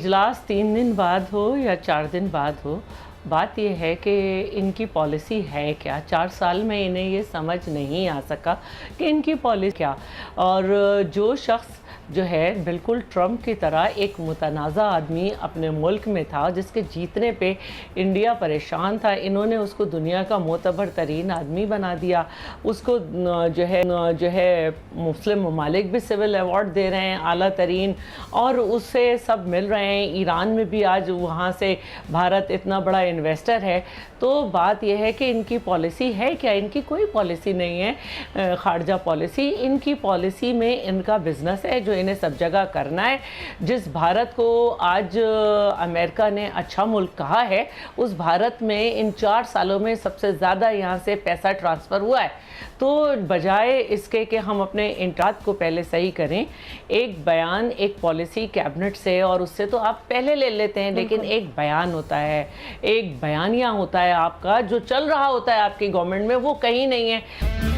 इजलास 3 दिन बाद हो या 4 दिन बाद हो, बात ये है कि इनकी पॉलिसी है क्या। 4 साल में इन्हें ये समझ नहीं आ सका कि इनकी पॉलिसी क्या। और जो शख्स जो है बिल्कुल ट्रम्प की तरह एक मुतनाज़ा आदमी अपने मुल्क में था, जिसके जीतने पे इंडिया परेशान था, इन्होंने उसको दुनिया का मोतबर तरीन आदमी बना दिया। उसको जो है मुस्लिम ममालिक भी सिविल अवार्ड दे रहे हैं आला तरीन, और उससे सब मिल रहे हैं। ईरान में भी आज वहाँ से भारत इतना बड़ा इन्वेस्टर है। तो बात यह है कि इनकी पॉलिसी है क्या। इनकी कोई पॉलिसी नहीं है खारजा पॉलिसी। इनकी पॉलिसी में इनका बिजनेस है जो इन्हें सब जगह करना है। जिस भारत को आज अमेरिका ने अच्छा मुल्क कहा है, उस भारत में इन 4 सालों में सबसे ज़्यादा यहाँ से पैसा ट्रांसफ़र हुआ है। तो बजाय इसके कि हम अपने इंटात को पहले सही करें, एक बयान, एक पॉलिसी कैबिनेट से, और उससे तो आप पहले ले लेते हैं, लेकिन एक बयान होता है, एक बयानिया होता है आपका, जो चल रहा होता है आपकी गवर्नमेंट में, वो कहीं नहीं है।